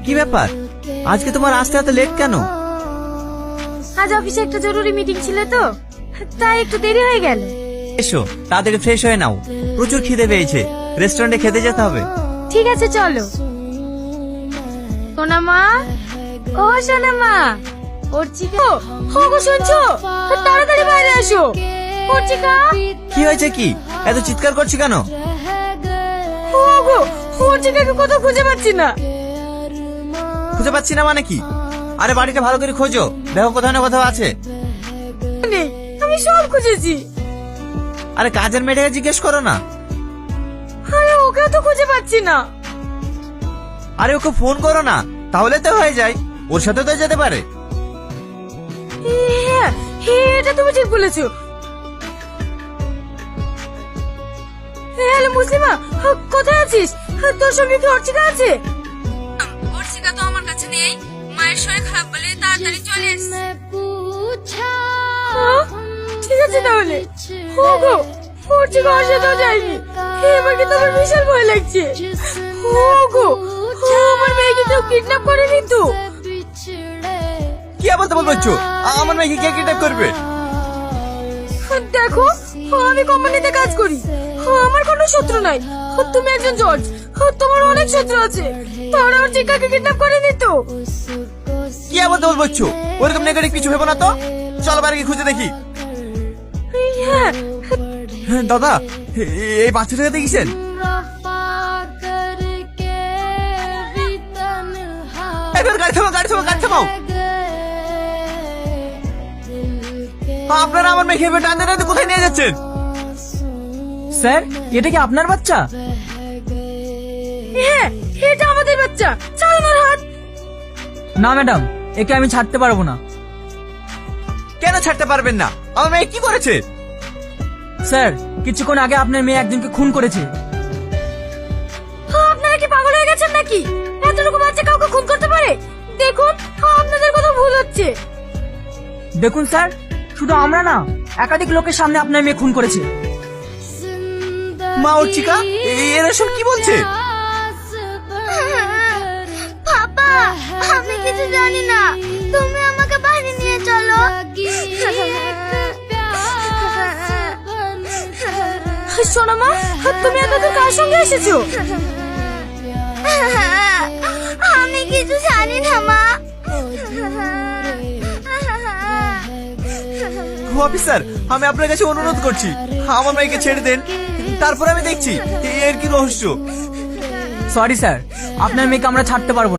কি ব্যাপার, আজকে তোমার আসতে এত লেট কেন? আজ অফিসে একটা জরুরি মিটিং ছিল তো, তাই একটু দেরি হয়ে গেল। এসো তাড়াতাড়ি ফ্রেশ হয়ে নাও, প্রচুর খিদে পেয়েছে, রেস্টুরেন্টে খেতে যেতে হবে। ঠিক আছে চলো। সোনামা, ও সোনামা, অর্চিকা, ও গো শুনছো? তাড়াতাড়ি বাইরে আসো। অর্চিকা, কি হয়েছে, কি এত চিৎকার করছি কেন? ও গো, অর্চিকাকে কোথাও খুঁজে পাচ্ছি না। খুঁজে পাচ্ছি না মানে কি? আরে বাড়িটা ভালো করে খোঁজো, দেখো কোথাও না কোথাও আছে। নেই, আমি সব খুঁজেছি। আরে কাজের মেয়েটাকে জিজ্ঞেস করো না। আরে ওকেও তো খুঁজে পাচ্ছি না। আরে ওকে ফোন করো না, তাহলে তো হয়ে যায়, ওর সাথে তো যেতে পারে। হ্যাঁ, এটা তুমি ঠিক বলেছো। হ্যালো মুসলিমা, কোথায় আছিস? তোর সঙ্গে কি অর্চিকা আছে? অর্চিকা তো আমার কাছে নেই, মায়ের শরীর খারাপ বলে তাড়াতাড়ি চলে এসেছে। ঠিক আছে তাহলে। ওগো, অর্চিকা ওর সাথেও যায়নি, এবার কি তোমার বিশাল ভয় লাগছে। ওগো, আমার মেয়েকে কেউ কিডন্যাপ করেনি তো? কি আবার বলছো? আমার মেয়েকে কে কিডন্যাপ করবে? দেখো, আমি কোম্পানিতে কাজ করি, আমার কোনো শত্রু নাই। তুমি একজন জজ, তোমার অনেক শত্রু আছে, তারা অর্চিকাকে কিডন্যাপ করেনি তো? কি আবার বলছো? ওরকম নেগেটিভ কিছু ভেবো না তো, চলো বাইরে গিয়ে খুঁজে দেখি। হ্যাঁ, দাদা, এই বাচ্চাটাকে দেখেছেন? এবার গাড়ি থামাও, গাড়ি থামাও, গাড়ি থামাও। আপনারা আমার মেয়েকে এবার টানতে টানতে কোথায় নিয়ে যাচ্ছেন? স্যার, এটা কি আপনার বাচ্চা? হ্যাঁ, এটা আমাদের বাচ্চা। ছাড়ুন ওর হাত। না ম্যাডাম, একে আমি ছাড়তে পারবো না। কেন ছাড়তে পারবেন না? আমার মেয়ে কি করেছে? স্যার, কিছুক্ষণ আগে আপনার মেয়ে একজনকে খুন করেছে। আপনারা কি পাগল হয়ে গেছেন নাকি? এতটুকু বাচ্চা কাউকে খুন করতে পারে? দেখুন, আপনাদের কথা ভুল হচ্ছে। দেখুন স্যার, শুধু আমরা না, একাধিক লোকের সামনে আপনার মেয়ে খুন করেছে। মা, অর্চিকা, এরা সব কি বলছে? পাপা, আমি কিছু জানি না, তুমি আমাকে বাইরে নিয়ে চলো। সোনামা, তুমি এতদূর কার সঙ্গে এসেছো? আমি কিছু জানি না মা। অফিসার, আমি আপনার কাছে অনুরোধ করছি, আমার মেয়েকে ছেড়ে দেন, তারপর আমি দেখছি এর কি রহস্য। সরি স্যার, আপনার মেয়েকে আমরা ছাড়তে পারবো না।